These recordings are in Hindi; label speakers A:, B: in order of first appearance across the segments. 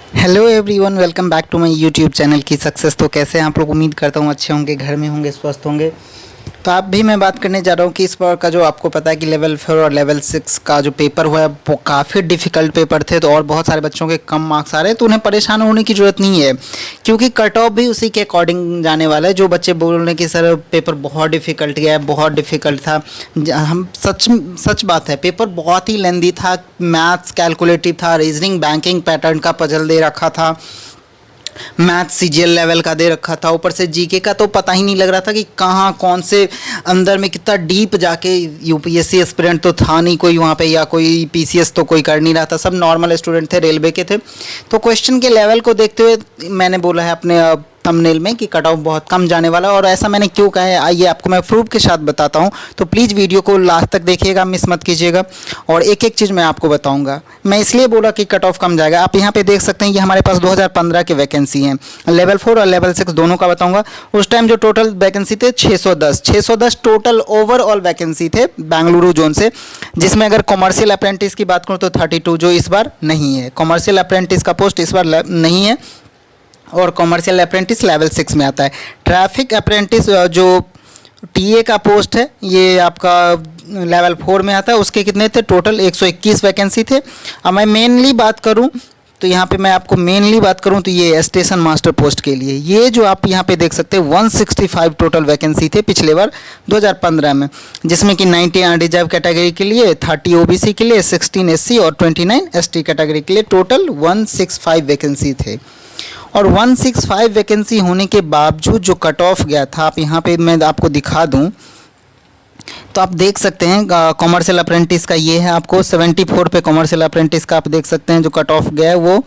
A: Hello everyone, welcome back to my YouTube channel की सक्सेस। तो कैसे हैं आप लोग? उम्मीद करता हूँ अच्छे होंगे, घर में होंगे, स्वस्थ होंगे। तो आप भी मैं बात करने जा रहा हूँ कि इस बार का जो आपको पता है कि लेवल 4 और लेवल 6 का जो पेपर हुआ है वो काफ़ी डिफ़िकल्ट पेपर थे। तो और बहुत सारे बच्चों के कम मार्क्स आ रहे हैं, तो उन्हें परेशान होने की ज़रूरत नहीं है, क्योंकि कट ऑफ भी उसी के अकॉर्डिंग जाने वाला है। जो बच्चे बोल रहे हैं कि सर पेपर बहुत डिफ़िकल्ट गया है, बहुत डिफ़िकल्ट था, हम सच सच बात है, पेपर बहुत ही लेंदी था। मैथ्स कैलकुलेटिव था, रीजनिंग बैंकिंग पैटर्न का पजल दे रखा था, मैथ सीजीएल लेवल का दे रखा था, ऊपर से जीके का तो पता ही नहीं लग रहा था कि कहाँ कौन से अंदर में कितना डीप जाके। यूपीएससी एस्पिरेंट तो था नहीं कोई वहाँ पे, या कोई पीसीएस तो कोई कर नहीं रहा था, सब नॉर्मल स्टूडेंट थे, रेलवे के थे। तो क्वेश्चन के लेवल को देखते हुए मैंने बोला है अपने थंबनेल में कि कट ऑफ बहुत कम जाने वाला है। और ऐसा मैंने क्यों कहा है आइए आपको मैं प्रूफ के साथ बताता हूँ। तो प्लीज़ वीडियो को लास्ट तक देखिएगा, मिस मत कीजिएगा, और एक एक चीज़ मैं आपको बताऊंगा। मैं इसलिए बोला कि कट ऑफ कम जाएगा। आप यहाँ पे देख सकते हैं कि हमारे पास 2015 के वैकेंसी हैं, लेवल 4 और लेवल 6 दोनों का बताऊंगा। उस टाइम जो टोटल वैकेंसी थे 610 टोटल ओवरऑल वैकेंसी थे बेंगलुरु जोन से, जिसमें अगर कॉमर्शियल अप्रेंटिस की बात करूँ तो 32, जो इस बार नहीं है। कॉमर्शियल अप्रेंटिस का पोस्ट इस बार नहीं है, और कॉमर्शियल अप्रेंटिस लेवल 6 में आता है। ट्रैफिक अप्रेंटिस जो टीए का पोस्ट है ये आपका लेवल 4 में आता है। उसके कितने थे? टोटल 121 वैकेंसी थे। अब मैं मेनली बात करूं तो यहाँ पे मैं आपको मेनली बात करूं तो ये स्टेशन मास्टर पोस्ट के लिए, ये जो आप यहाँ पे देख सकते हैं 165 टोटल वैकेंसी थे पिछले बार 2015 में, जिसमें कि 90 अनरिजर्व कैटेगरी के लिए, 30 ओबीसी के लिए, 16 एससी और 29 एसटी कैटेगरी के लिए टोटल 165 वैकेंसी थे। और 165 वैकेंसी होने के बावजूद जो कट ऑफ गया था, आप यहाँ पे मैं आपको दिखा दूँ तो आप देख सकते हैं कॉमर्शियल अप्रेंटिस का ये है, आपको 74 पे कॉमर्शियल अप्रेंटिस का आप देख सकते हैं जो कट ऑफ गया है वो।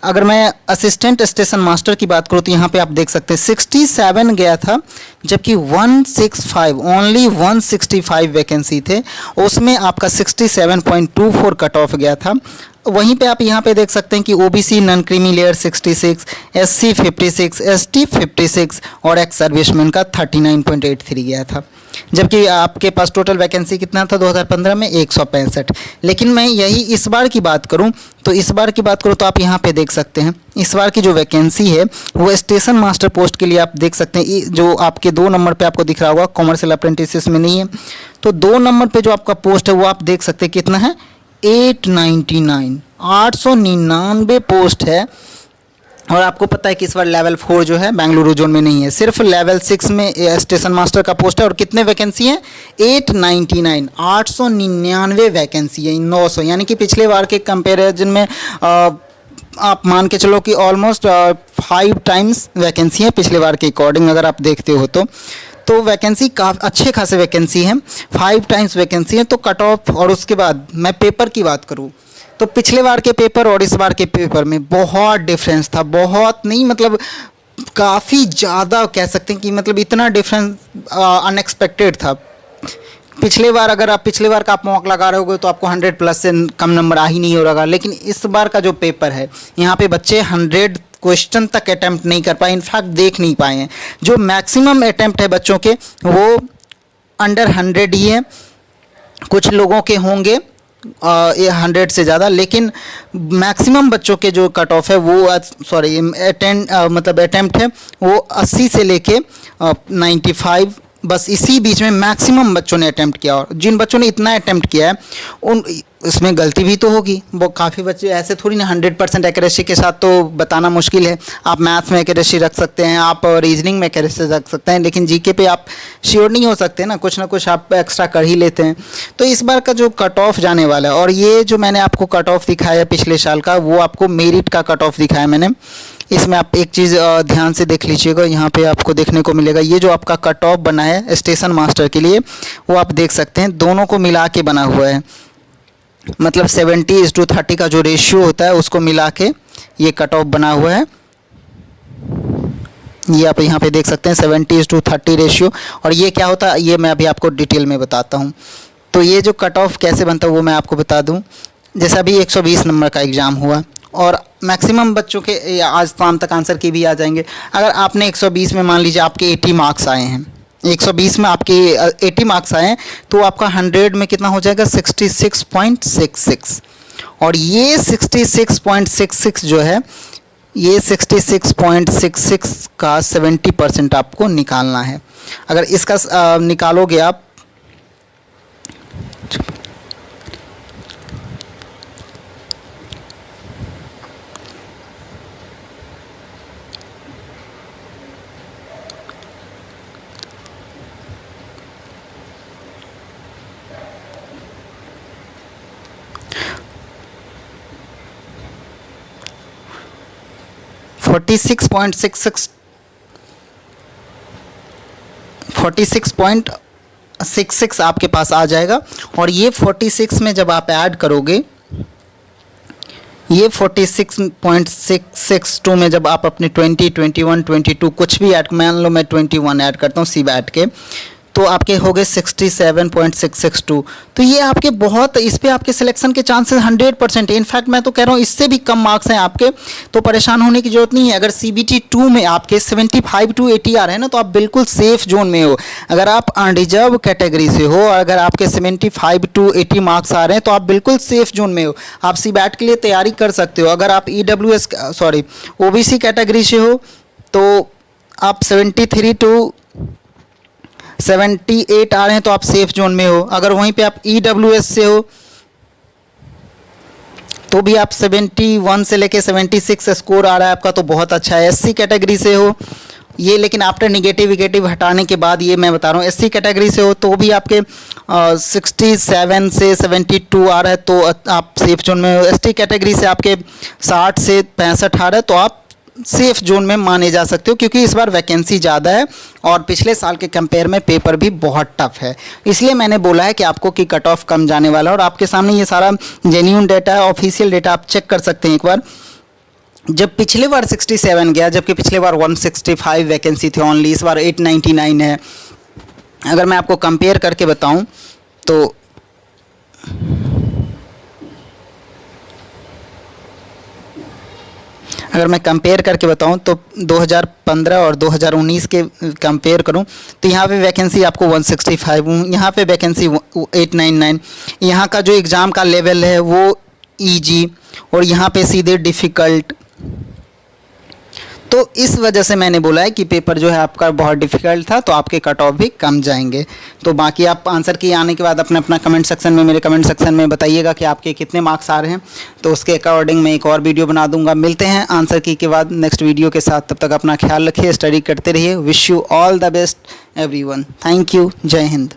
A: अगर मैं असिस्टेंट स्टेशन मास्टर की बात करूँ तो यहाँ पे आप देख सकते हैं 67 गया था, जबकि 165 ओनली 165 वैकेंसी थे, उसमें आपका 67.24 कट ऑफ गया था। वहीं पे आप यहाँ पे देख सकते हैं कि OBC non creamy layer 66, SC 56, ST 56 और एक्स सर्विसमैन का 39.83 गया था। जबकि आपके पास टोटल वैकेंसी कितना था 2015 में? 165। लेकिन मैं यही इस बार की बात करूं तो इस बार की बात करूं तो आप यहाँ पे देख सकते हैं इस बार की जो वैकेंसी है वो स्टेशन मास्टर पोस्ट के लिए आप देख सकते हैं, जो आपके 2 नंबर पे आपको दिख रहा होगा, कॉमर्शियल अप्रेंटिस में नहीं है। तो 2 नंबर पे जो आपका पोस्ट है वो आप देख सकते हैं कितना है, 899 पोस्ट है। और आपको पता है कि इस बार लेवल 4 जो है बेंगलुरु जोन में नहीं है, सिर्फ लेवल 6 में स्टेशन मास्टर का पोस्ट है। और कितने वैकेंसी हैं? 899 वैकेंसी है, 900, यानी कि पिछले बार के कंपैरिजन में आप मान के चलो कि ऑलमोस्ट 5 टाइम्स वैकेंसी है पिछले बार के अकॉर्डिंग, अगर आप देखते हो तो वैकेंसी काफ़ी अच्छे खासे वैकेंसी हैं, 5 टाइम्स वैकेंसी है। तो कट ऑफ, और उसके बाद मैं पेपर की बात करूँ तो पिछले बार के पेपर और इस बार के पेपर में बहुत डिफरेंस था, बहुत नहीं मतलब काफ़ी ज़्यादा कह सकते हैं कि मतलब इतना डिफरेंस अनएक्सपेक्टेड था। पिछले बार अगर आप पिछले बार का आप मॉक लगा रहे होगे तो आपको 100 प्लस से कम नंबर आ ही नहीं हो रहा, लेकिन इस बार का जो पेपर है यहाँ पे बच्चे 100 क्वेश्चन तक अटैम्प्ट नहीं कर पाए, इनफैक्ट देख नहीं पाए हैं। जो मैक्सिमम अटैम्प्ट है बच्चों के वो अंडर 100 ही है, कुछ लोगों के होंगे 100 से ज़्यादा, लेकिन मैक्सिमम बच्चों के जो कट ऑफ है वो मतलब अटैम्प्ट है वो 80 से लेके 95, बस इसी बीच में मैक्सिमम बच्चों ने अटैम्प्ट किया। और जिन बच्चों ने इतना अटैम्प्ट किया है उन इसमें गलती भी तो होगी, वो काफ़ी बच्चे ऐसे थोड़ी ना 100% एक्यूरेसी के साथ तो बताना मुश्किल है। आप मैथ्स में एक्यूरेसी रख सकते हैं, आप रीजनिंग में एक्यूरेसी रख सकते हैं, लेकिन जीके पे आप श्योर नहीं हो सकते ना कुछ आप एक्स्ट्रा कर ही लेते हैं। तो इस बार का जो कट ऑफ जाने वाला है, और ये जो मैंने आपको कट ऑफ दिखाया है पिछले साल का, वो आपको मेरिट का कट ऑफ दिखाया मैंने। इसमें आप एक चीज़ ध्यान से देख लीजिएगा, यहाँ पे आपको देखने को मिलेगा ये जो आपका कट ऑफ बना है स्टेशन मास्टर के लिए, वो आप देख सकते हैं दोनों को मिला के बना हुआ है, मतलब 70:30 का जो रेशियो होता है उसको मिला के ये कट ऑफ बना हुआ है। ये आप यहाँ पे देख सकते हैं 70:30 रेशियो। और ये क्या होता है ये मैं अभी आपको डिटेल में बताता हूँ। तो ये जो कट ऑफ कैसे बनता है वो मैं आपको बता दूँ। जैसे अभी 120 नंबर का एग्ज़ाम हुआ और मैक्सिमम बच्चों के आज शाम तक आंसर की भी आ जाएंगे। अगर आपने 120 में मान लीजिए आपके 80 मार्क्स आए हैं, 120 में आपके 80 मार्क्स आए हैं, तो आपका 100 में कितना हो जाएगा? 66.66। और ये 66.66 जो है ये 66.66 का 70% आपको निकालना है। अगर इसका निकालोगे आप, forty six point six six आपके पास आ जाएगा। और ये 46 में जब आप ऐड करोगे, ये 46.662 में जब आप अपने 20, 21, 22 कुछ भी ऐड, मान लो मैं 21 ऐड करता हूँ सी बैट के, तो आपके हो गए 67.662। तो ये आपके बहुत, इस पे आपके सिलेक्शन के चांसेस 100% है। इनफैक्ट मैं तो कह रहा हूँ इससे भी कम मार्क्स हैं आपके, तो परेशान होने की जरूरत नहीं है। अगर CBT 2 में आपके 75 to 80 आ रहे हैं ना, तो आप बिल्कुल सेफ जोन में हो। अगर आप अनरिजर्व कैटेगरी से हो और अगर आपके 75 to 80 मार्क्स आ रहे हैं, तो आप बिल्कुल सेफ जोन में हो, आप सी बैट के लिए तैयारी कर सकते हो। अगर आप OBC कैटेगरी से हो तो आप 73 to 78 आ रहे हैं, तो आप सेफ जोन में हो। अगर वहीं पे आप EWS से हो तो भी आप 71 से लेके 76 स्कोर आ रहा है आपका, तो बहुत अच्छा है। SC कैटेगरी से हो ये, लेकिन आफ्टर निगेटिव हटाने के बाद ये मैं बता रहा हूँ, SC कैटेगरी से हो तो भी आपके 67 से 72 आ रहा है, तो आप सेफ जोन में हो। ST कैटेगरी से आपके 60 से 65 आ रहा है, तो आप सेफ जोन में माने जा सकते हो, क्योंकि इस बार वैकेंसी ज़्यादा है और पिछले साल के कंपेयर में पेपर भी बहुत टफ है। इसलिए मैंने बोला है कि आपको कि कट ऑफ कम जाने वाला है। और आपके सामने ये सारा जेन्यून डेटा है, ऑफिशियल डेटा, आप चेक कर सकते हैं एक बार। जब पिछले बार 67 गया, जबकि पिछले बार 165 वैकेंसी थी ओनली, इस बार 899 है। अगर मैं आपको कंपेयर करके बताऊं तो अगर मैं कंपेयर करके बताऊं तो 2015 और 2019 के कंपेयर करूं तो यहाँ पे वैकेंसी आपको 165, यहाँ पे वैकेंसी 899। यहाँ का जो एग्ज़ाम का लेवल है वो इजी और यहाँ पे सीधे डिफ़िकल्ट। तो इस वजह से मैंने बोला है कि पेपर जो है आपका बहुत डिफ़िकल्ट था, तो आपके कट ऑफ भी कम जाएंगे। तो बाकी आप आंसर की आने के बाद अपना कमेंट सेक्शन में, मेरे कमेंट सेक्शन में बताइएगा कि आपके कितने मार्क्स आ रहे हैं, तो उसके अकॉर्डिंग मैं एक और वीडियो बना दूंगा। मिलते हैं आंसर की के बाद नेक्स्ट वीडियो के साथ। तब तक अपना ख्याल रखिए, स्टडी करते रहिए। Wish you all the best everyone. Thank you. जय हिंद।